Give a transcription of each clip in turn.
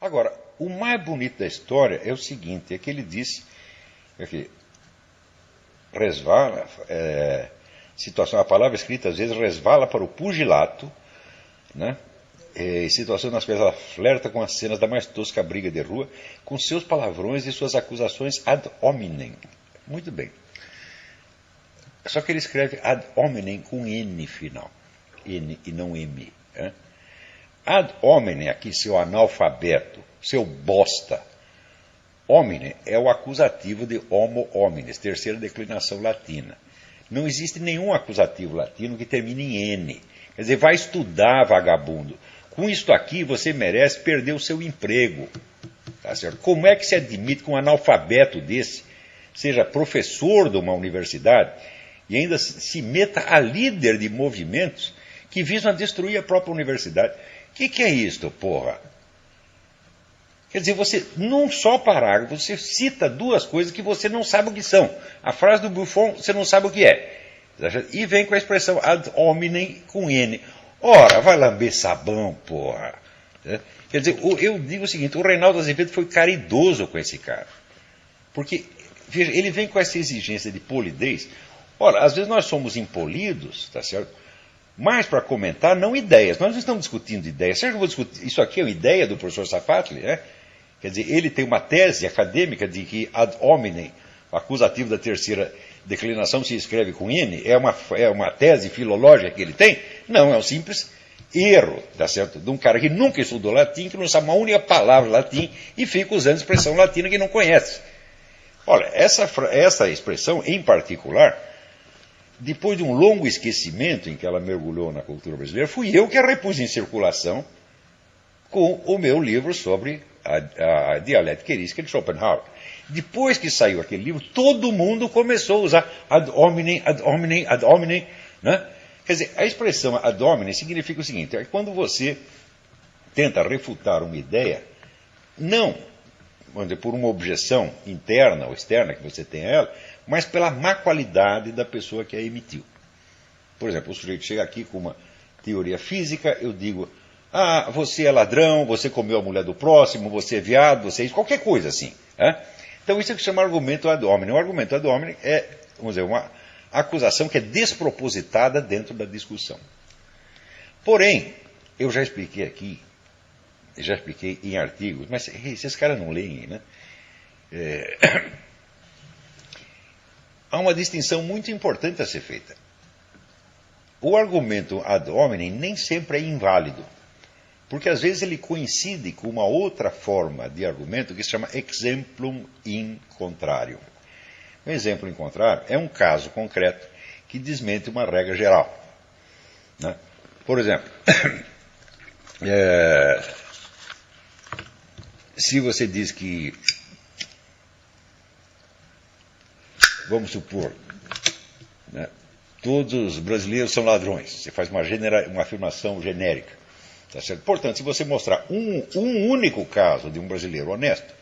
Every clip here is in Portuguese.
Agora, o mais bonito da história é o seguinte, é que ele disse que resvala, situação, a palavra escrita às vezes resvala para o pugilato, né? Situação nas quais ela flerta com as cenas da mais tosca briga de rua, com seus palavrões e suas acusações ad hominem. Muito bem. Só que ele escreve ad hominem com N final. N e não M. Né? Ad hominem, aqui, seu analfabeto, seu bosta. Homine é o acusativo de homo homines, terceira declinação latina. Não existe nenhum acusativo latino que termine em N. Quer dizer, vai estudar, vagabundo. Com isto aqui, você merece perder o seu emprego. Tá certo? Como é que se admite que um analfabeto desse seja professor de uma universidade e ainda se meta a líder de movimentos que visam destruir a própria universidade? O que é isto, porra? Quer dizer, você, num só parágrafo, você cita duas coisas que você não sabe o que são. A frase do Buffon, você não sabe o que é. E vem com a expressão ad hominem com N. Ora, vai lamber sabão, porra. Quer dizer, eu digo o seguinte, o Reinaldo Azevedo foi caridoso com esse cara. Porque, veja, ele vem com essa exigência de polidez. Ora, às vezes nós somos impolidos, tá certo? Mas para comentar, não ideias. Nós não estamos discutindo ideias. Será que eu vou discutir? Isso aqui é uma ideia do professor Safatli, né? Quer dizer, ele tem uma tese acadêmica de que ad hominem, o acusativo da terceira declinação se escreve com N, é uma tese filológica que ele tem? Não, é um simples erro, tá certo? De um cara que nunca estudou latim, que não sabe uma única palavra latim e fica usando expressão latina que não conhece. Olha, essa expressão em particular, depois de um longo esquecimento em que ela mergulhou na cultura brasileira, fui eu que a repus em circulação com o meu livro sobre a dialética erística de Schopenhauer. Depois que saiu aquele livro, todo mundo começou a usar ad hominem, ad hominem, ad hominem. Né? Quer dizer, a expressão ad hominem significa o seguinte, é quando você tenta refutar uma ideia, não vamos dizer, por uma objeção interna ou externa que você tem a ela, mas pela má qualidade da pessoa que a emitiu. Por exemplo, o sujeito chega aqui com uma teoria física, eu digo, você é ladrão, você comeu a mulher do próximo, você é viado, você é isso, qualquer coisa assim. Então isso é que se chama argumento ad hominem. O argumento ad hominem é, vamos dizer, uma acusação que é despropositada dentro da discussão. Porém, eu já expliquei aqui, já expliquei em artigos, mas esses caras não leem, né? Há uma distinção muito importante a ser feita. O argumento ad hominem nem sempre é inválido, porque às vezes ele coincide com uma outra forma de argumento que se chama exemplum in contrarium. Um exemplo in contrarium é um caso concreto que desmente uma regra geral. Né? Por exemplo, se você diz que, vamos supor, né, todos os brasileiros são ladrões, você faz uma afirmação genérica. Tá certo? Portanto, se você mostrar um único caso de um brasileiro honesto,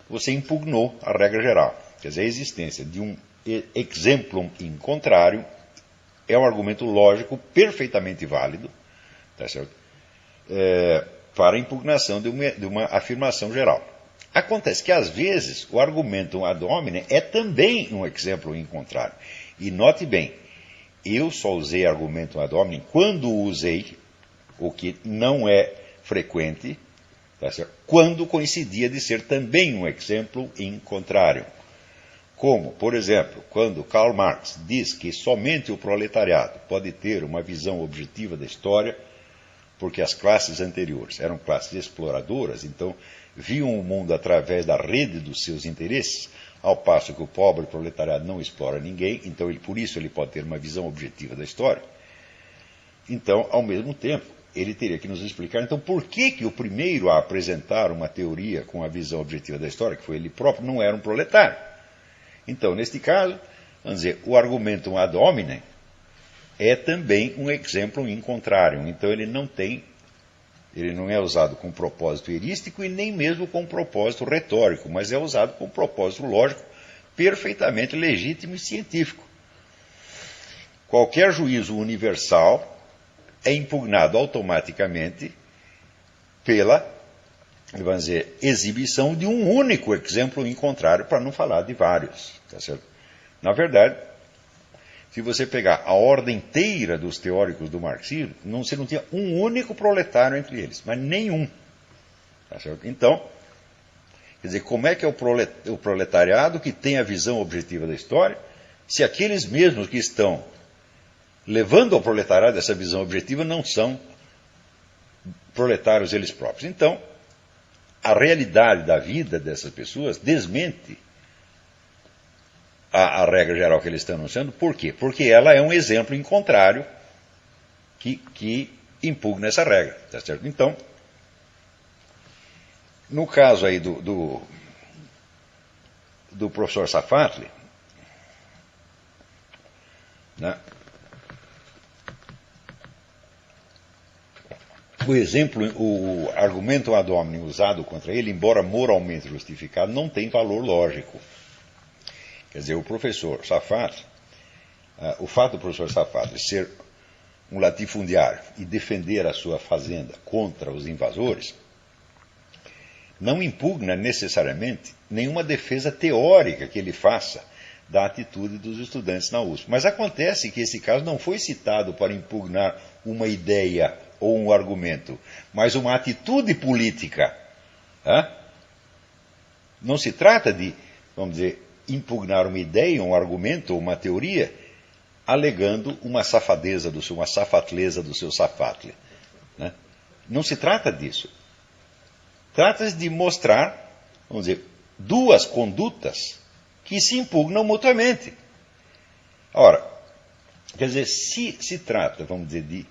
você impugnou a regra geral. Quer dizer, a existência de um exemplum in contrarium é um argumento lógico perfeitamente válido, tá certo? Para a impugnação de uma afirmação geral. Acontece que, às vezes, o argumento ad hominem é também um exemplo in contrarium. E note bem, eu só usei argumento ad hominem quando usei, o que não é frequente, tá certo? Quando coincidia de ser também um exemplo in contrarium. Como, por exemplo, quando Karl Marx diz que somente o proletariado pode ter uma visão objetiva da história, porque as classes anteriores eram classes exploradoras, então viam o mundo através da rede dos seus interesses, ao passo que o pobre proletariado não explora ninguém, então por isso ele pode ter uma visão objetiva da história. Então, ao mesmo tempo, ele teria que nos explicar, então, por que o primeiro a apresentar uma teoria com a visão objetiva da história, que foi ele próprio, não era um proletário. Então, neste caso, vamos dizer, o argumento ad hominem é também um exemplo in contrarium. Então, ele não é usado com propósito erístico e nem mesmo com propósito retórico, mas é usado com propósito lógico perfeitamente legítimo e científico. Qualquer juízo universal é impugnado automaticamente pela vamos dizer, exibição de um único exemplo em contrário, para não falar de vários. Tá certo? Na verdade, se você pegar a ordem inteira dos teóricos do marxismo, você não tinha um único proletário entre eles, mas nenhum. Tá certo? Então, quer dizer, como é que é o proletariado que tem a visão objetiva da história, se aqueles mesmos que estão levando ao proletariado essa visão objetiva não são proletários eles próprios? Então, a realidade da vida dessas pessoas desmente a regra geral que eles estão anunciando. Por quê? Porque ela é um exemplo em contrário que impugna essa regra. Tá certo? Então, no caso aí do professor Safatli, né, o argumento ad hominem usado contra ele, embora moralmente justificado, não tem valor lógico. Quer dizer, o professor Safatli, o fato do professor Safatli ser um latifundiário e defender a sua fazenda contra os invasores, não impugna necessariamente nenhuma defesa teórica que ele faça da atitude dos estudantes na USP. Mas acontece que esse caso não foi citado para impugnar uma ideia ou um argumento, mas uma atitude política. Não se trata de, vamos dizer, impugnar uma ideia, um argumento ou uma teoria, alegando uma safadeza uma safatleza do seu Safatli. Né? Não se trata disso. Trata-se de mostrar, vamos dizer, duas condutas que se impugnam mutuamente. Ora, quer dizer, se trata, vamos dizer, de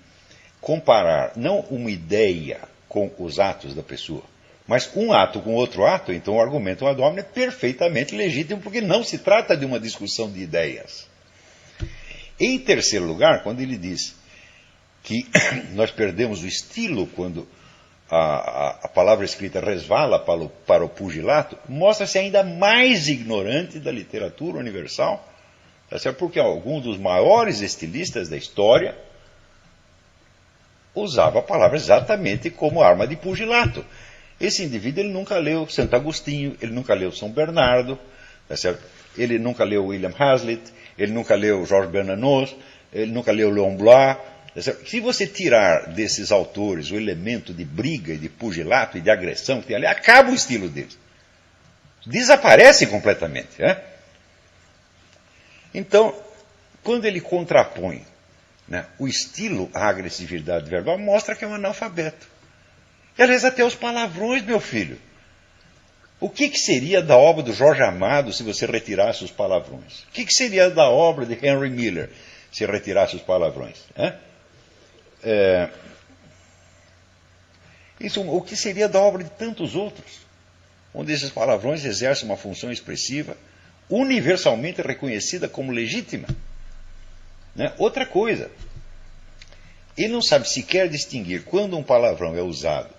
comparar não uma ideia com os atos da pessoa, mas um ato com outro ato, então o argumento ad hominem é perfeitamente legítimo, porque não se trata de uma discussão de ideias. Em terceiro lugar, quando ele diz que nós perdemos o estilo quando a palavra escrita resvala para o pugilato, mostra-se ainda mais ignorante da literatura universal, tá certo? Porque alguns dos maiores estilistas da história usava a palavra exatamente como arma de pugilato. Esse indivíduo ele nunca leu Santo Agostinho, ele nunca leu São Bernardo, tá certo? Ele nunca leu William Hazlitt, ele nunca leu Georges Bernanos, ele nunca leu Leon Blois. Se você tirar desses autores o elemento de briga e de pugilato e de agressão que tem ali, acaba o estilo deles. Desaparece completamente. Né? Então, quando ele contrapõe, né, o estilo à agressividade verbal, mostra que é um analfabeto. E, aliás, até os palavrões, meu filho. O que seria da obra do Jorge Amado se você retirasse os palavrões? O que seria da obra de Henry Miller se retirasse os palavrões? O que seria da obra de tantos outros, onde esses palavrões exercem uma função expressiva, universalmente reconhecida como legítima? Né? Outra coisa, ele não sabe sequer distinguir quando um palavrão é usado,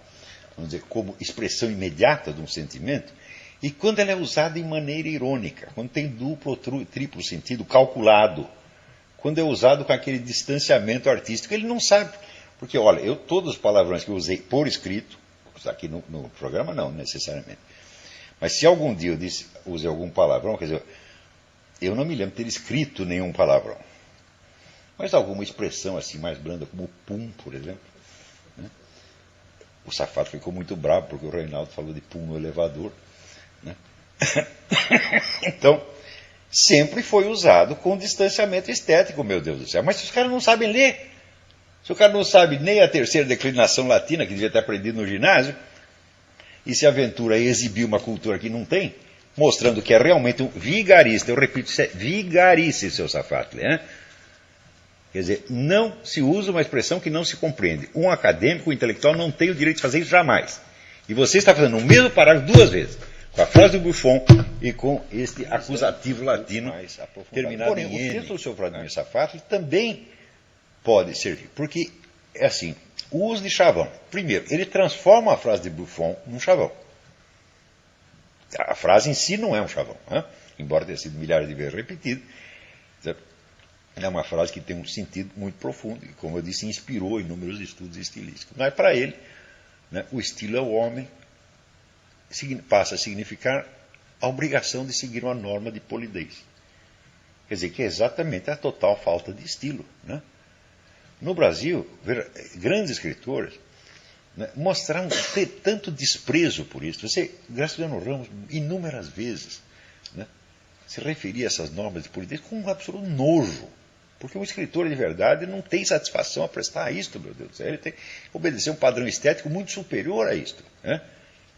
vamos dizer, como expressão imediata de um sentimento, e quando ela é usada em maneira irônica, quando tem duplo ou triplo sentido calculado, quando é usado com aquele distanciamento artístico. Ele não sabe. Porque, olha, todos os palavrões que eu usei por escrito, aqui no programa não necessariamente, mas se algum dia eu usei algum palavrão, quer dizer, eu não me lembro de ter escrito nenhum palavrão. Mas alguma expressão assim mais branda, como pum, por exemplo. Né? O Safado ficou muito bravo porque o Reinaldo falou de pum no elevador. Né? Então, sempre foi usado com distanciamento estético, meu Deus do céu. Mas se os caras não sabem ler, se o cara não sabe nem a terceira declinação latina, que devia ter aprendido no ginásio, e se aventura a exibir uma cultura que não tem, mostrando que é realmente um vigarista, eu repito, isso é vigarice, seu Safatli, né? Quer dizer, não se usa uma expressão que não se compreende. Um acadêmico, um intelectual, não tem o direito de fazer isso jamais. E você está fazendo o mesmo parágrafo duas vezes, com a frase do Buffon e com este acusativo latino terminado. Porém, o texto do seu Vladimir Safatli também pode servir, porque é assim, o uso de chavão. Primeiro, ele transforma a frase de Buffon num chavão. A frase em si não é um chavão, né? Embora tenha sido milhares de vezes repetida. É uma frase que tem um sentido muito profundo e, como eu disse, inspirou inúmeros estudos estilísticos. Mas para ele, né, o estilo é o homem passa a significar a obrigação de seguir uma norma de polidez. Quer dizer, que é exatamente a total falta de estilo. Né? No Brasil, grandes escritores, né, mostraram ter tanto desprezo por isso. Você, Graciliano Ramos, inúmeras vezes, né, se referia a essas normas de polidez com um absoluto nojo. Porque um escritor de verdade não tem satisfação a prestar a isto, meu Deus do céu. Ele tem que obedecer um padrão estético muito superior a isto. Né?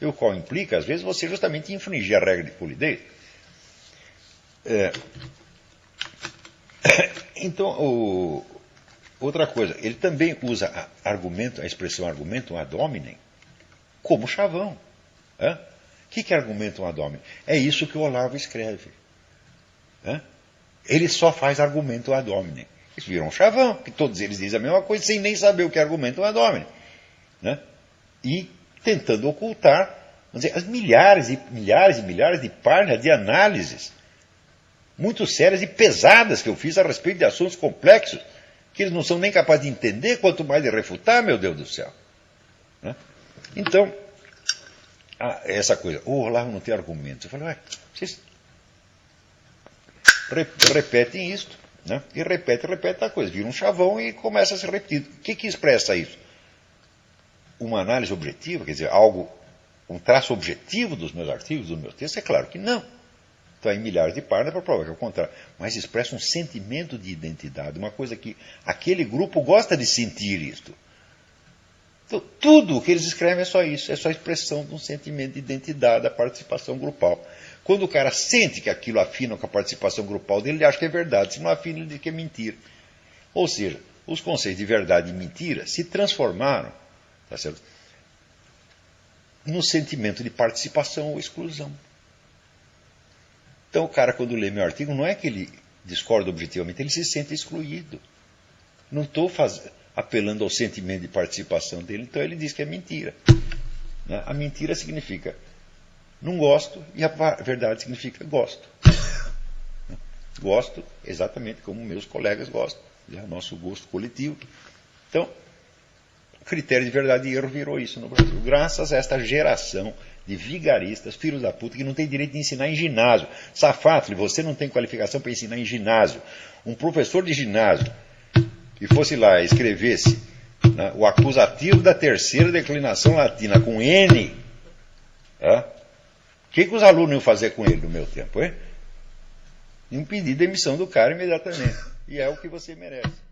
E o qual implica, às vezes, você justamente infringir a regra de polidez. Então, outra coisa, ele também usa a expressão argumentum ad hominem como chavão. O que é argumentum ad hominem? É isso que o Olavo escreve. Ele só faz argumentum ad hominem. Isso virou um chavão, que todos eles dizem a mesma coisa sem nem saber o que é argumentum ad hominem. E tentando ocultar, vamos dizer, as milhares e milhares de páginas de análises muito sérias e pesadas que eu fiz a respeito de assuntos complexos, que eles não são nem capazes de entender, quanto mais de refutar, meu Deus do céu. Então, essa coisa, o Olavo não tem argumentos. Eu falei, vocês repetem isto, né? E repete a coisa, vira um chavão e começa a ser repetido. O que expressa isso? Uma análise objetiva, quer dizer, um traço objetivo dos meus artigos, dos meus textos? É claro que não. Então, em milhares de páginas para provar que é o contrário. Mas expressa um sentimento de identidade, uma coisa que aquele grupo gosta de sentir isto. Então, tudo o que eles escrevem é só isso, é só a expressão de um sentimento de identidade, da participação grupal. Quando o cara sente que aquilo afina com a participação grupal dele, ele acha que é verdade. Se não afina, ele diz que é mentira. Ou seja, os conceitos de verdade e mentira se transformaram, tá certo, no sentimento de participação ou exclusão. Então o cara, quando lê meu artigo, não é que ele discorda objetivamente, ele se sente excluído. Não estou apelando ao sentimento de participação dele, então ele diz que é mentira. A mentira significa não gosto e a verdade significa gosto. Gosto exatamente como meus colegas gostam, é o nosso gosto coletivo. Então, o critério de verdade e erro virou isso no Brasil, graças a esta geração de vigaristas, filhos da puta, que não tem direito de ensinar em ginásio. Safátli, você não tem qualificação para ensinar em ginásio. Um professor de ginásio que fosse lá e escrevesse, né, o acusativo da terceira declinação latina com N, o que os alunos iam fazer com ele no meu tempo? Iam pedir demissão do cara imediatamente. E é o que você merece.